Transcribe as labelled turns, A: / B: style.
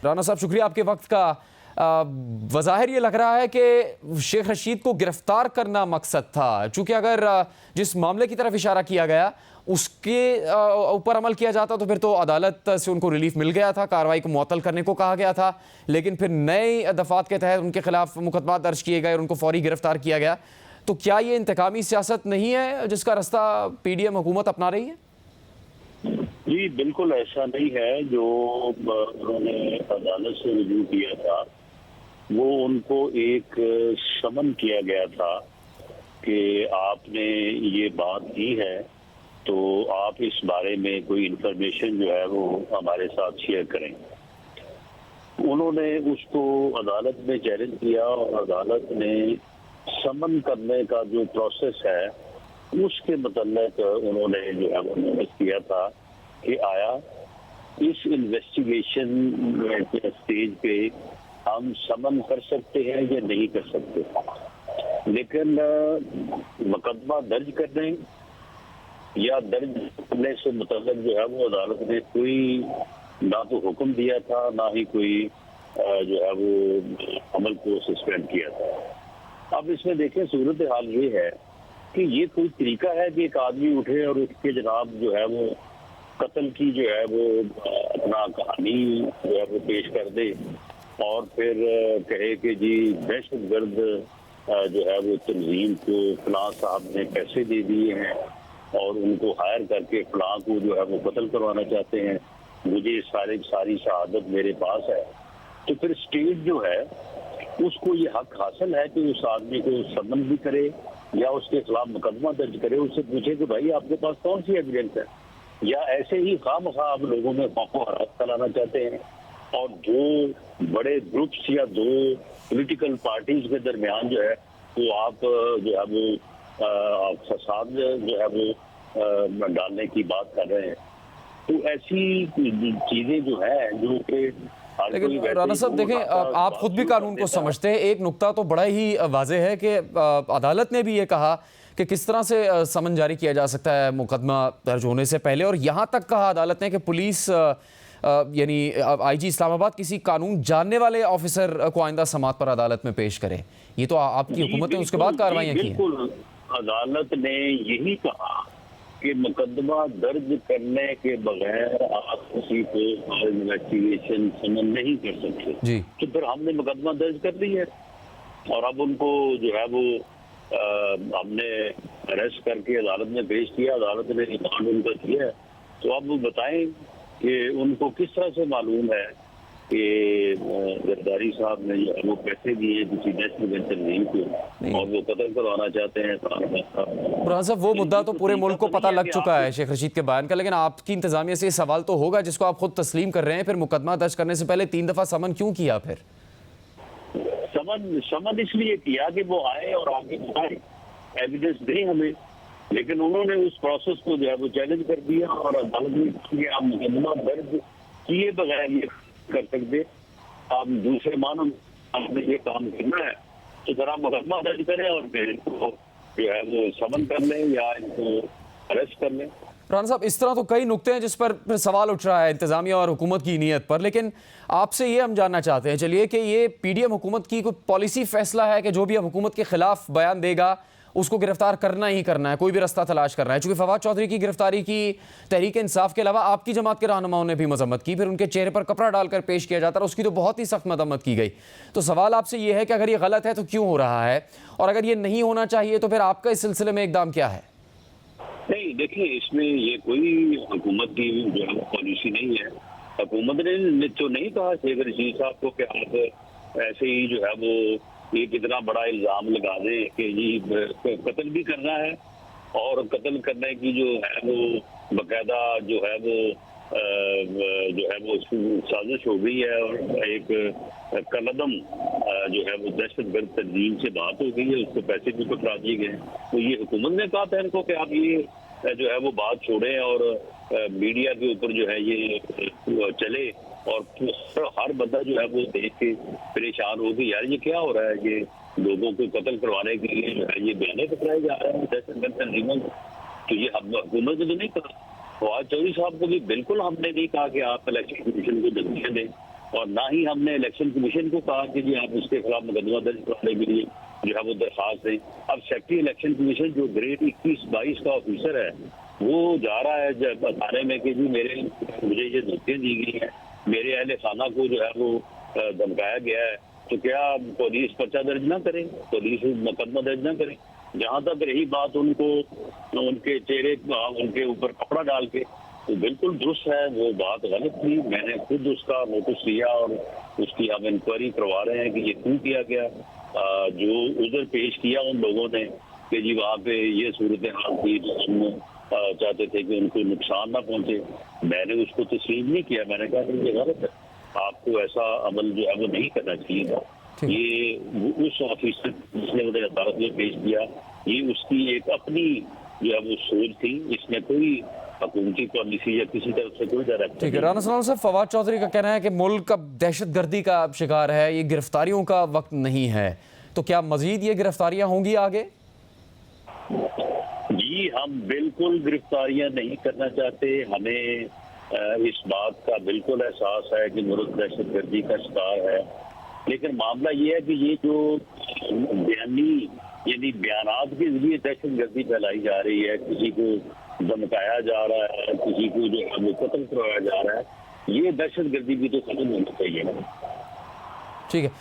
A: رانا صاحب شکریہ آپ کے وقت کا۔ بظاہر یہ لگ رہا ہے کہ شیخ رشید کو گرفتار کرنا مقصد تھا، چونکہ اگر جس معاملے کی طرف اشارہ کیا گیا اس کے اوپر عمل کیا جاتا تو پھر تو عدالت سے ان کو ریلیف مل گیا تھا، کارروائی کو معطل کرنے کو کہا گیا تھا، لیکن پھر نئے دفعات کے تحت ان کے خلاف مقدمات درج کیے گئے اور ان کو فوری گرفتار کیا گیا۔ تو کیا یہ انتقامی سیاست نہیں ہے جس کا رستہ پی ڈی ایم حکومت اپنا رہی ہے؟
B: جی بالکل ایسا نہیں ہے۔ جو انہوں نے عدالت سے رجوع کیا تھا وہ ان کو ایک سمن کیا گیا تھا کہ آپ نے یہ بات کی ہے تو آپ اس بارے میں کوئی انفارمیشن جو ہے وہ ہمارے ساتھ شیئر کریں۔ انہوں نے اس کو عدالت میں چیلنج کیا اور عدالت نے سمن کرنے کا جو پروسیس ہے اس کے متعلق انہوں نے جو ہے وہ نوٹس کیا تھا کہ آیا اس انویسٹیگیشن سٹیج پہ ہم سمن کر سکتے ہیں یا نہیں کر سکتے، لیکن مقدمہ درج کرنے یا درج کرنے سے متعلق جو ہے وہ عدالت نے کوئی نہ تو حکم دیا تھا نہ ہی کوئی جو ہے وہ عمل کو سسپینڈ کیا تھا۔ اب اس میں دیکھیں صورتحال یہ ہے کہ یہ کوئی طریقہ ہے کہ ایک آدمی اٹھے اور اس کے جناب جو ہے وہ قتل کی جو ہے وہ اپنا کہانی جو ہے وہ پیش کر دے اور پھر کہے کہ جی دہشت گرد جو ہے وہ تنظیم کو فلاں صاحب نے پیسے دے دیے ہیں اور ان کو ہائر کر کے فلاں کو جو ہے وہ قتل کروانا چاہتے ہیں، مجھے ساری شہادت میرے پاس ہے۔ تو پھر اسٹیٹ جو ہے اس کو یہ حق حاصل ہے کہ اس آدمی کو سمن بھی کرے یا اس کے خلاف مقدمہ درج کرے، اس سے پوچھے کہ بھائی آپ کے پاس کون سی ایویڈنس ہے، یا ایسے ہی خواہ مخواہ آپ لوگوں میں خوف و حراس پھیلانا چاہتے ہیں اور جو بڑے گروپس یا دو پولیٹیکل پارٹیز کے درمیان جو ہے وہ آپ جو ہے وہ فساد جو ہے وہ ڈالنے کی بات کر رہے ہیں۔ تو ایسی چیزیں جو ہیں جو کہ
A: لیکن رانا صاحب دیکھیں آپ خود بھی قانون کو سمجھتے ہیں، ایک نقطہ تو بڑا ہی واضح ہے کہ عدالت نے بھی یہ کہا کہ کس طرح سے سمن جاری کیا جا سکتا ہے مقدمہ درج ہونے سے پہلے، اور یہاں تک کہا عدالت نے کہ پولیس یعنی آئی جی اسلام آباد کسی قانون جاننے والے آفیسر کو آئندہ سماعت پر عدالت میں پیش کرے۔ یہ تو آپ کی حکومت نے اس کے بعد کارروائیاں کی ہیں۔
B: بالکل عدالت نے یہی کہا کہ مقدمہ درج کرنے کے بغیر آپ کسی کو انویسٹیگیشن سمن نہیں کر سکتے۔
A: جی
B: تو پھر ہم نے مقدمہ درج کر لی ہے اور اب ان کو جو ہے وہ ہم نے اریسٹ کر کے عدالت میں پیش کیا، عدالت نے ریمانڈ ان کا کیا ہے۔ تو اب وہ بتائیں کہ ان کو کس طرح سے معلوم ہے کہ زرداری صاحب نے وہ پیسے دیے کسی دہشت گرد تنظیم کو اور وہ قتل کروانا چاہتے ہیں۔
A: برہان صاحب وہ مدعا تو پورے ملک کو پتہ لگ چکا ہے شیخ رشید کے بیان کا، لیکن آپ کی انتظامیہ سے یہ سوال تو ہوگا جس کو آپ خود تسلیم کر رہے ہیں، پھر مقدمہ درج کرنے سے پہلے 3 دفعہ سمن کیوں کیا؟ پھر
B: سمن اس لیے کیا کہ وہ آئے اور آگے بتائیں، ایویڈنس دیں ہمیں، لیکن انہوں نے اس پروسیس کو جو ہے وہ چیلنج کر دیا اور عدالت نے کہ آپ مقدمہ درج کیے بغیر یہ کر سکتے، آپ دوسرے معنوں آپ نے یہ کام کرنا ہے تو ذرا مقدمہ درج کریں اور پھر ان کو جو ہے وہ سمن کر لیں یا ان کو اریسٹ کر لیں۔
A: رانا صاحب اس طرح تو کئی نقطے ہیں جس پر سوال اٹھ رہا ہے انتظامیہ اور حکومت کی نیت پر، لیکن آپ سے یہ ہم جاننا چاہتے ہیں چلیے کہ یہ پی ڈی ایم حکومت کی کوئی پالیسی فیصلہ ہے کہ جو بھی اب حکومت کے خلاف بیان دے گا اس کو گرفتار کرنا ہی کرنا ہے، کوئی بھی رستہ تلاش کرنا ہے؟ چونکہ فواد چودھری کی گرفتاری کی تحریک انصاف کے علاوہ آپ کی جماعت کے رہنماؤں نے بھی مذمت کی، پھر ان کے چہرے پر کپڑا ڈال کر پیش کیا جاتا ہے، اس کی تو بہت ہی سخت مذمت کی گئی۔ تو سوال آپ سے یہ ہے کہ اگر یہ غلط ہے تو کیوں ہو رہا ہے، اور اگر یہ نہیں ہونا چاہیے تو پھر آپ کا اس سلسلے میں اقدام کیا ہے؟
B: نہیں دیکھیں اس میں یہ کوئی حکومت کی جو ہے پالیسی نہیں ہے۔ حکومت نے تو نہیں کہا شیخ رشید صاحب کو کہ آپ ایسے ہی جو ہے وہ ایک اتنا بڑا الزام لگا دیں کہ یہ قتل بھی کرنا ہے اور قتل کرنے کی جو ہے وہ باقاعدہ جو ہے وہ سازش ہو گئی ہے اور ایک کالعدم جو ہے وہ دہشت گرد تنظیم سے بات ہو گئی ہے، اس کو پیسے بھی پکڑا دیے گئے۔ تو یہ حکومت نے کہا تھا ان کو کہ آپ یہ جو ہے وہ بات چھوڑیں اور میڈیا کے اوپر جو ہے یہ چلے اور ہر بندہ جو ہے وہ دیکھ کے پریشان ہو کہ یار یہ کیا ہو رہا ہے، یہ لوگوں کو قتل کروانے کے لیے جو ہے یہ بیانے پکڑائے جا رہے ہیں دہشت گرد تنظیموں کو۔ تو یہ حکومت نے تو نہیں کہا۔ فواد چودھری صاحب کو بھی بالکل ہم نے نہیں کہا کہ آپ الیکشن کمیشن کو دھمکیاں دیں، اور نہ ہی ہم نے الیکشن کمیشن کو کہا کہ جی آپ اس کے خلاف مقدمہ درج کرانے کے لیے جو ہے وہ درخواست دیں. اب سیکٹری الیکشن کمیشن جو گریڈ 21-22 کا آفیسر ہے وہ جا رہا ہے جب بتانے میں کہ جی مجھے یہ دھمکیاں دی گئی ہیں, میرے اہل خانہ کو جو ہے وہ دھمکایا گیا ہے, تو کیا پولیس پرچہ درج نہ کرے, پولیس مقدمہ درج نہ کرے. جہاں تک رہی بات ان کو ان کے چہرے ان کے اوپر کپڑا ڈال کے, تو بالکل درست ہے, وہ بات غلط تھی. میں نے خود اس کا نوٹس لیا اور اس کی ہم انکوائری کروا رہے ہیں کہ یہ کیوں کیا گیا. جو عذر پیش کیا ان لوگوں نے کہ جی وہاں پہ یہ صورتحال تھی جو ہم چاہتے تھے کہ ان کو نقصان نہ پہنچے, میں نے اس کو تسلیم نہیں کیا. میں نے کہا کہ یہ غلط ہے, آپ کو ایسا عمل جو ہے وہ نہیں کرنا چاہیے تھا. یہ اس آفیسر جس نے مجھے عدالت میں پیش کیا, یہ اس کی ایک اپنی جو ہے وہ سوچ تھی, اس میں کوئی حکومتی پالیسی یا کسی طرف سے کوئی ڈائریکٹ.
A: ٹھیک ہے. رانا سلام صاحب, فواد چودھری کا کہنا ہے کہ ملک اب دہشت گردی کا شکار ہے, یہ گرفتاریوں کا وقت نہیں ہے, تو کیا مزید یہ گرفتاریاں ہوں گی آگے؟
B: جی ہم بالکل گرفتاریاں نہیں کرنا چاہتے. ہمیں اس بات کا بالکل احساس ہے کہ ملک دہشت گردی کا شکار ہے, لیکن معاملہ یہ ہے کہ یہ جو یعنی بیانات کے ذریعے دہشت گردی پھیلائی جا رہی ہے, کسی کو دھمکایا جا رہا ہے, کسی کو جو ہے وہ قتل کروایا جا رہا ہے, یہ دہشت گردی بھی تو ختم ہونی چاہیے.
A: ٹھیک ہے.